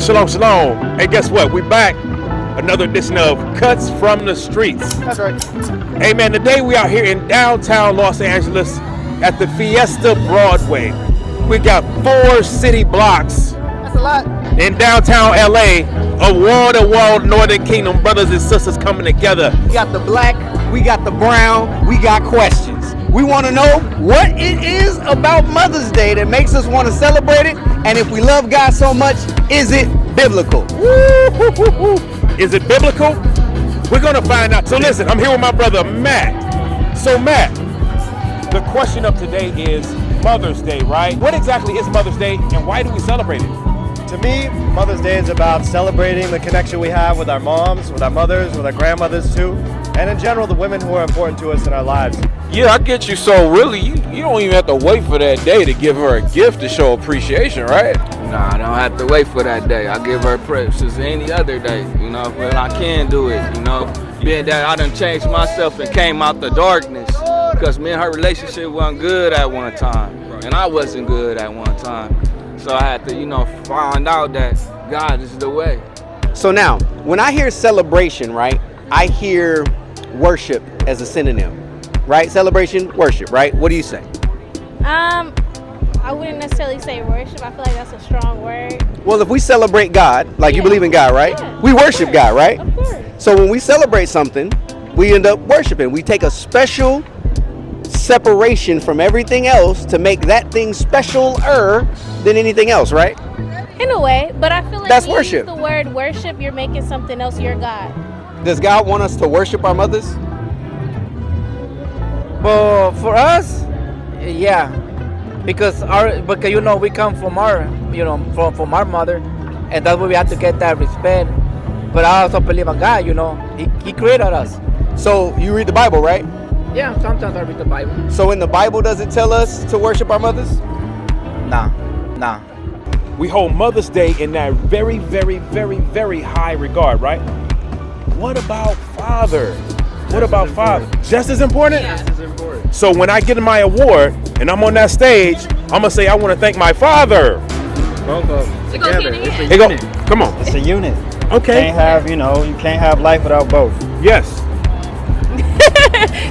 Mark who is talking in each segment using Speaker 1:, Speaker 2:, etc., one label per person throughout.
Speaker 1: Shalom, shalom. Hey, guess what? We back. Another edition of Cuts from the Streets.
Speaker 2: That's right.
Speaker 1: Hey, man, today we out here in downtown Los Angeles at the Fiesta Broadway. We got 4 city blocks.
Speaker 2: That's a lot.
Speaker 1: In downtown LA, a wall-to-wall Northern Kingdom brothers and sisters coming together.
Speaker 2: We got the black, we got the brown, we got questions. We want to know what it is about Mother's Day that makes us want to celebrate it, and if we love God so much, is it biblical?
Speaker 1: Is it biblical? We're gonna find out. So listen, I'm here with my brother Matt. So Matt, the question of today is Mother's Day, right? What exactly is Mother's Day and why do we celebrate it?
Speaker 3: To me, Mother's Day is about celebrating the connection we have with our moms, with our mothers, with our grandmothers too, and in general, the women who are important to us in our lives.
Speaker 4: Yeah, I get you. So really, you don't even have to wait for that day to give her a gift to show appreciation, right?
Speaker 5: Nah, I don't have to wait for that day. I give her precious any other day, you know, but I can do it, you know. Being that I done changed myself and came out the darkness because me and her relationship wasn't good at one time, and I wasn't good at one time. So I had to, you know, find out that God is the way.
Speaker 2: So now, when I hear celebration, right, I hear worship as a synonym, right? Celebration, worship, right? What do you say?
Speaker 6: I wouldn't necessarily say worship. I feel like that's a strong word.
Speaker 2: Well, if we celebrate God, like you believe in God, right?
Speaker 6: Yeah,
Speaker 2: We worship God, right?
Speaker 6: Of course.
Speaker 2: So when we celebrate something, we end up worshiping. We take a special separation from everything else to make that thing specialer than anything else, right?
Speaker 6: In a way, but I feel like
Speaker 2: That's
Speaker 6: when you
Speaker 2: worship.
Speaker 6: use the word worship, you're making something else your God.
Speaker 2: Does God want us to worship our mothers?
Speaker 7: Well, for us, yeah, because you know we come from our from our mother, and that's why we have to get that respect. But I also believe in God. You know, He created us.
Speaker 2: So you read the Bible, right?
Speaker 7: Yeah, sometimes I read the Bible.
Speaker 2: So in the Bible, does it tell us to worship our mothers?
Speaker 7: Nah.
Speaker 1: We hold Mother's Day in that very, very, very, very high regard, right? What about Father? What about Father? Just as important?
Speaker 3: Just as important.
Speaker 1: So when I get my award and I'm on that stage, I'm gonna say I want to thank my father.
Speaker 3: Both of them
Speaker 6: It goes
Speaker 3: together.
Speaker 6: hand in
Speaker 3: It's a
Speaker 6: hand.
Speaker 1: Hey, go.
Speaker 3: unit.
Speaker 1: Come on.
Speaker 3: It's a unit.
Speaker 1: Okay.
Speaker 3: You can't have life without both.
Speaker 1: Yes.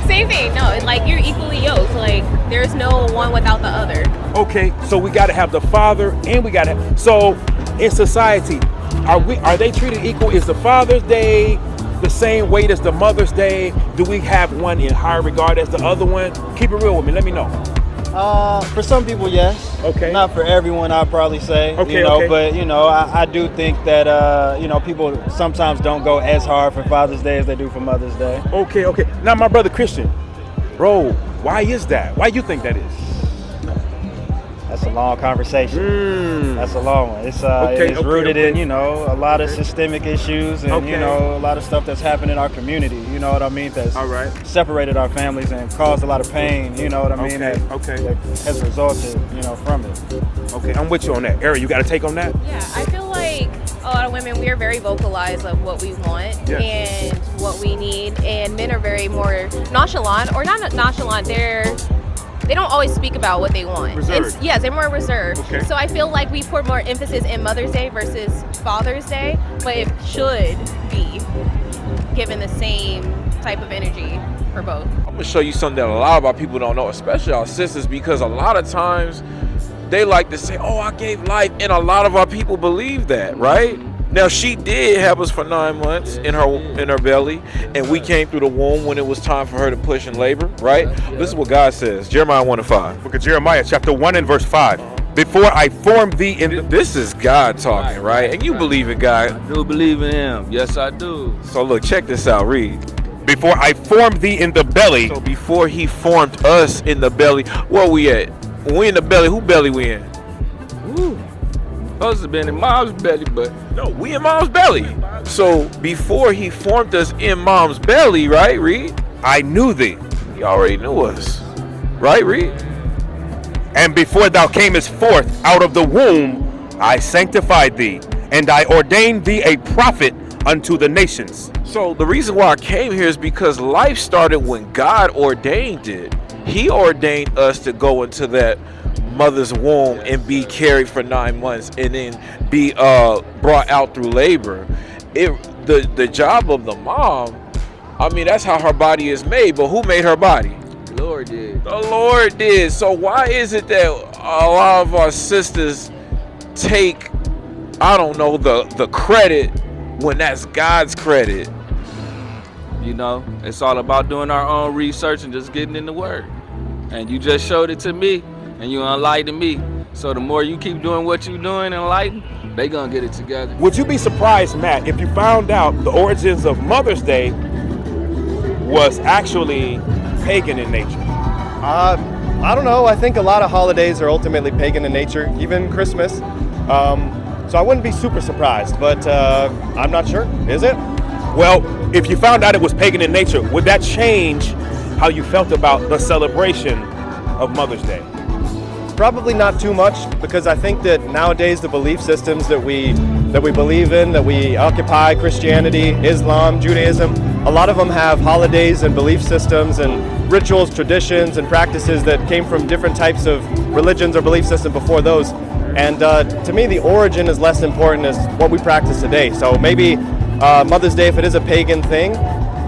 Speaker 8: Same thing. No, it's like you're equally yoked. Like there's no one without the other.
Speaker 1: Okay. So we got to have the father, and we got to. So in society, are they treated equal? Is the Father's Day the same weight as the Mother's Day? Do we have one in higher regard as the other one? Keep it real with me. Let me know.
Speaker 3: For some people, yes.
Speaker 1: Okay.
Speaker 3: Not for everyone, I'd probably say.
Speaker 1: Okay,
Speaker 3: You know,
Speaker 1: okay.
Speaker 3: but I do think that people sometimes don't go as hard for Father's Day as they do for Mother's Day.
Speaker 1: Okay. Now, my brother Christian, bro, why is that? Why you think that is?
Speaker 3: That's a long conversation. That's a long one. It's rooted in a lot of systemic issues and a lot of stuff that's happened in our community. You know what I mean? That's
Speaker 1: All right.
Speaker 3: separated our families and caused a lot of pain. You know what I mean?
Speaker 1: Okay,
Speaker 3: That,
Speaker 1: okay.
Speaker 3: that has resulted from it.
Speaker 1: Okay, I'm with you on that. Ari, you got a take on that?
Speaker 8: Yeah, I feel like a lot of women, we are very vocalized of what we want
Speaker 1: Yes.
Speaker 8: and what we need, and men are very more nonchalant, or not nonchalant. They don't always speak about what they want.
Speaker 1: Reserved.
Speaker 8: Yes, they're more reserved.
Speaker 1: Okay.
Speaker 8: So I feel like we put more emphasis in Mother's Day versus Father's Day, but it should be given the same type of energy for both.
Speaker 4: I'm gonna show you something that a lot of our people don't know, especially our sisters, because a lot of times they like to say, "Oh, I gave life," and a lot of our people believe that, right? Now she did have us for 9 months in her belly, and we came through the womb when it was time for her to push in labor, right? This is what God says, Jeremiah 1:5.
Speaker 1: Book of Jeremiah, chapter 1 and verse 5. Before I formed thee in
Speaker 4: This is God talking, right? And you believe in God.
Speaker 5: I do believe in Him. Yes, I do.
Speaker 4: So look, check this out, read.
Speaker 1: before I formed thee in the belly.
Speaker 4: So before He formed us in the belly, where we at? When we in the belly, who belly we in?
Speaker 5: Supposed to be in mom's belly, but
Speaker 4: No, we in mom's belly. So before He formed us in mom's belly, right, read?
Speaker 1: I knew thee,
Speaker 4: He already knew us, right, read?
Speaker 1: and before thou camest forth out of the womb, I sanctified thee, and I ordained thee a prophet unto the nations.
Speaker 4: So the reason why I came here is because life started when God ordained it. He ordained us to go into that mother's womb and be carried for 9 months and then be brought out through labor. The job of the mom, I mean, that's how her body is made, but who made her body?
Speaker 5: The Lord did.
Speaker 4: The Lord did. So why is it that a lot of our sisters take, I don't know, the credit when that's God's credit?
Speaker 5: You know, it's all about doing our own research and just getting in the Word. And you just showed it to me, and you enlightened me. So the more you keep doing what you're doing and enlighten, they gonna get it together.
Speaker 1: Would you be surprised, Matt, if you found out the origins of Mother's Day was actually pagan in nature?
Speaker 9: I don't know. I think a lot of holidays are ultimately pagan in nature, even Christmas. So I wouldn't be super surprised, but I'm not sure. Is it?
Speaker 1: Well, if you found out it was pagan in nature, would that change how you felt about the celebration of Mother's Day?
Speaker 9: Probably not too much, because I think that nowadays the belief systems that we believe in, that we occupy, Christianity, Islam, Judaism, a lot of them have holidays and belief systems and rituals, traditions, and practices that came from different types of religions or belief systems before those. And to me, the origin is less important as what we practice today. So maybe Mother's Day, if it is a pagan thing,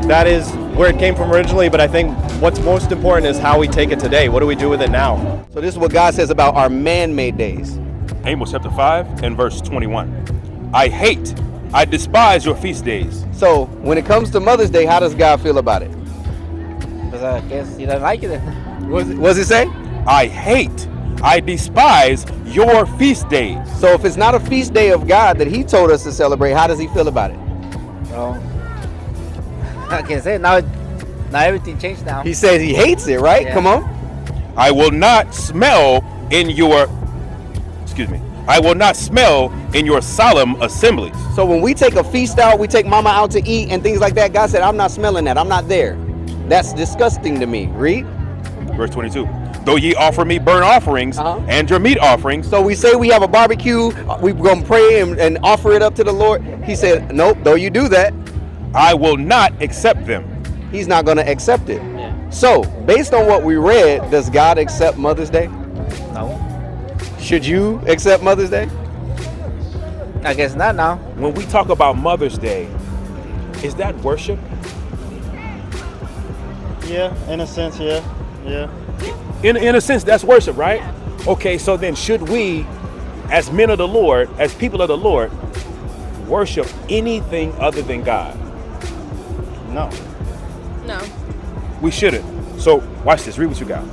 Speaker 9: that is where it came from originally, but I think what's most important is how we take it today. What do we do with it now?
Speaker 2: So this is what God says about our man-made days.
Speaker 1: Amos chapter 5 and verse 21. I despise your feast days.
Speaker 2: So when it comes to Mother's Day, how does God feel about it?
Speaker 7: Because I guess he doesn't like it.
Speaker 2: What does it say?
Speaker 1: I despise your feast days.
Speaker 2: So if it's not a feast day of God that he told us to celebrate, how does he feel about it?
Speaker 7: No. I can say now everything changed now.
Speaker 2: He says he hates it, right?
Speaker 7: Yeah.
Speaker 2: Come on.
Speaker 1: I will not smell in your solemn assemblies.
Speaker 2: So when we take a feast out, we take mama out to eat and things like that, God said, I'm not smelling that. I'm not there. That's disgusting to me. Read.
Speaker 1: Verse 22. Though ye offer me burnt offerings and your meat offerings.
Speaker 2: So we say we have a barbecue, we're going to pray and offer it up to the Lord. He said, nope, though you do that,
Speaker 1: I will not accept them.
Speaker 2: He's not going to accept it.
Speaker 7: Yeah.
Speaker 2: So based on what we read, does God accept Mother's Day?
Speaker 7: No.
Speaker 2: Should you accept Mother's Day?
Speaker 7: I guess not now.
Speaker 1: When we talk about Mother's Day, is that worship?
Speaker 3: Yeah, in a sense, yeah.
Speaker 1: In a sense, that's worship, right? Okay, so then should we, as men of the Lord, as people of the Lord, worship anything other than God?
Speaker 3: No.
Speaker 8: No.
Speaker 1: We shouldn't. So watch this. Read what you got.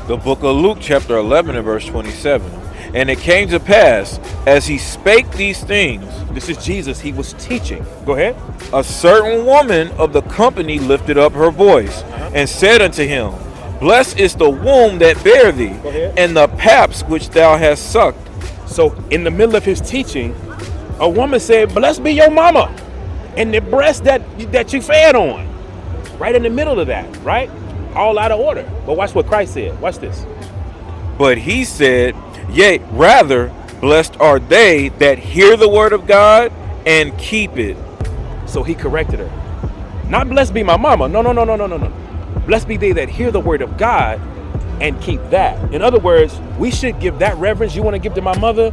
Speaker 4: The book of Luke chapter 11 and verse 27. And it came to pass, as he spake these things,
Speaker 1: This is Jesus. He was teaching. Go ahead.
Speaker 4: a certain woman of the company lifted up her voice and said unto him, Blessed is the womb that bare thee, and the paps which thou hast sucked.
Speaker 1: So in the middle of his teaching, a woman said, blessed be your mama and the breast that you fed on. Right in the middle of that, right? All out of order. But watch what Christ said. Watch this.
Speaker 4: But he said, Yea, rather, blessed are they that hear the word of God and keep it.
Speaker 1: So he corrected her. Not blessed be my mama. No. Blessed be they that hear the word of God and keep that. In other words, we should give that reverence you want to give to my mother.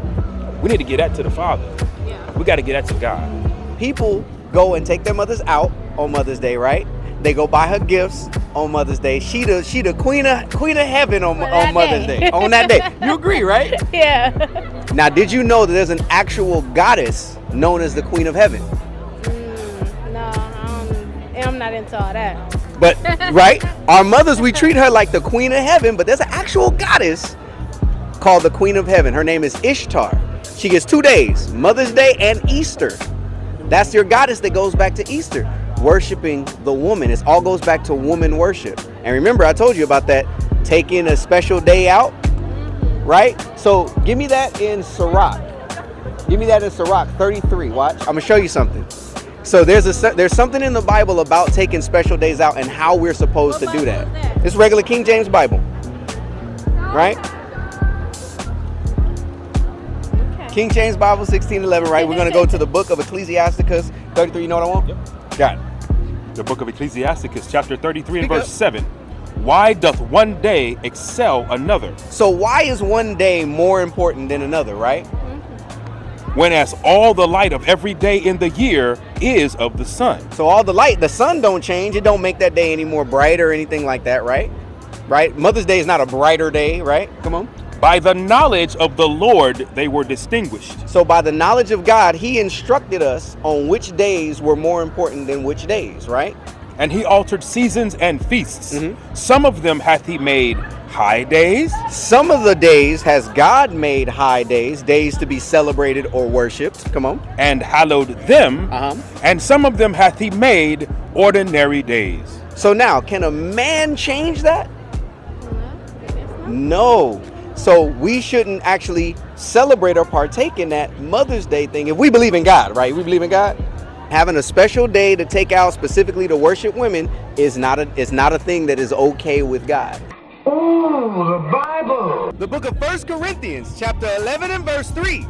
Speaker 1: We need to give that to the Father.
Speaker 8: Yeah.
Speaker 1: We got to give that to God.
Speaker 2: People go and take their mothers out on Mother's Day, right? They go buy her gifts on Mother's Day. She the queen of heaven on Mother's Day. On that day. You agree, right?
Speaker 6: Yeah.
Speaker 2: Now, did you know that there's an actual goddess known as the Queen of Heaven?
Speaker 6: No, I'm not into all that.
Speaker 2: But, right? Our mothers, we treat her like the Queen of Heaven, but there's an actual goddess called the Queen of Heaven. Her name is Ishtar. She gets 2 days, Mother's Day and Easter. That's your goddess that goes back to Easter, worshiping the woman. It all goes back to woman worship. And remember, I told you about that, taking a special day out, right? So give me that in Sirach. Give me that in Sirach 33. Watch. I'm going to show you something. So there's something in the Bible about taking special days out and how we're supposed to do that. It's regular King James Bible, right?
Speaker 6: Okay.
Speaker 2: King James Bible 1611, right? We're going to go to the book of Ecclesiasticus 33. You know what I want?
Speaker 1: Yep. Got it. The book of Ecclesiasticus, chapter 33 and
Speaker 2: Speak
Speaker 1: verse
Speaker 2: up.
Speaker 1: 7. Why doth one day excel another?
Speaker 2: So why is one day more important than another, right?
Speaker 1: Whereas all the light of every day in the year is of the sun.
Speaker 2: So all the light, the sun don't change. It don't make that day any more bright or anything like that, right? Right? Mother's Day is not a brighter day, right? Come on.
Speaker 1: By the knowledge of the Lord, they were distinguished.
Speaker 2: So by the knowledge of God, he instructed us on which days were more important than which days, right?
Speaker 1: And he altered seasons and feasts.
Speaker 2: Mm-hmm.
Speaker 1: Some of them hath he made high days.
Speaker 2: Some of the days has God made high days, days to be celebrated or worshipped. Come on.
Speaker 1: And hallowed them. And some of them hath he made ordinary days.
Speaker 2: So now, can a man change that? No. So we shouldn't actually celebrate or partake in that Mother's Day thing if we believe in God, right? We believe in God. Having a special day to take out specifically to worship women is not a thing that is okay with God.
Speaker 10: Oh, the Bible.
Speaker 2: The book of 1 Corinthians, chapter 11 and verse 3.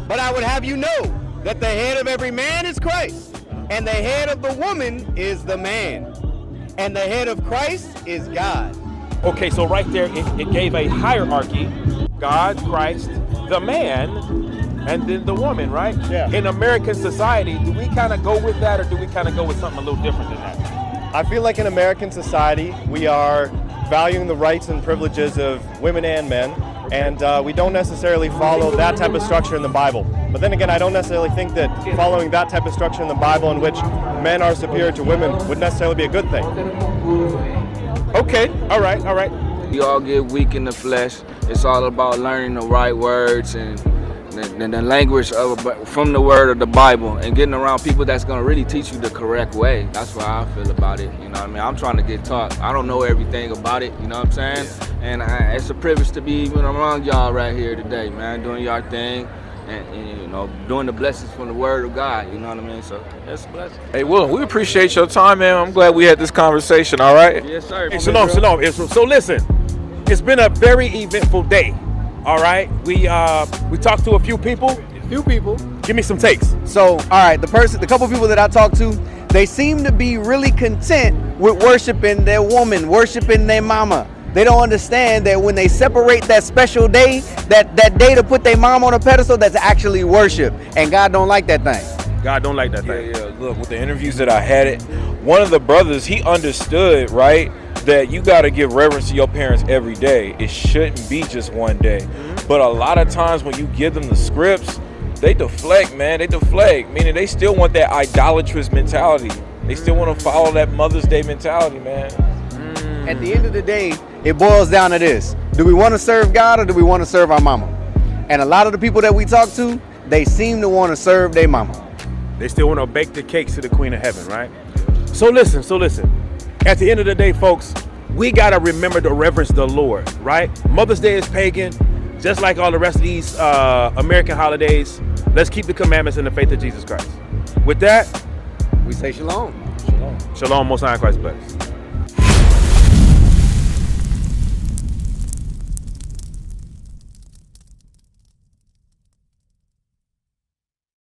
Speaker 2: But I would have you know that the head of every man is Christ, and the head of the woman is the man, and the head of Christ is God.
Speaker 1: Okay, so right there, it gave a hierarchy. God, Christ, the man, and then the woman, right?
Speaker 9: Yeah.
Speaker 1: In American society, do we kind of go with that, or do we kind of go with something a little different than that?
Speaker 9: I feel like in American society, we are valuing the rights and privileges of women and men, and we don't necessarily follow that type of structure in the Bible. But then again, I don't necessarily think that following that type of structure in the Bible in which men are superior to women would necessarily be a good thing.
Speaker 1: Okay, all right.
Speaker 5: We all get weak in the flesh. It's all about learning the right words and the language from the word of the Bible, and getting around people that's going to really teach you the correct way. That's why I feel about it. You know what I mean? I'm trying to get taught. I don't know everything about it. You know what I'm saying? And it's a privilege to be even among y'all right here today, man, doing y'all thing. And you know, doing the blessings from the word of God, you know what I mean? So that's a blessing.
Speaker 4: Hey, Willem, we appreciate your time, man. I'm glad we had this conversation, all right?
Speaker 5: Yes, sir.
Speaker 1: Hey, shalom. So listen, it's been a very eventful day, all right? We talked to a few people. Give me some takes.
Speaker 2: So, all right, the couple people that I talked to, they seem to be really content with worshiping their woman, worshiping their mama. They don't understand that when they separate that special day, that day to put their mom on a pedestal, that's actually worship. And God don't like that thing.
Speaker 1: God don't like that thing.
Speaker 4: Yeah. Look, with the interviews that I had, one of the brothers, he understood, right, that you got to give reverence to your parents every day. It shouldn't be just one day. But a lot of times when you give them the scripts, they deflect, man. They deflect, meaning they still want that idolatrous mentality. They still want to follow that Mother's Day mentality, man.
Speaker 2: At the end of the day, it boils down to this. Do we want to serve God or do we want to serve our mama? And a lot of the people that we talk to, they seem to want to serve their mama.
Speaker 1: They still want to bake the cakes to the Queen of Heaven, right? So listen. At the end of the day, folks, we got to remember to reverence the Lord, right? Mother's Day is pagan, just like all the rest of these American holidays. Let's keep the commandments in the faith of Jesus Christ. With that,
Speaker 2: we say shalom.
Speaker 1: Shalom, Most High Christ bless.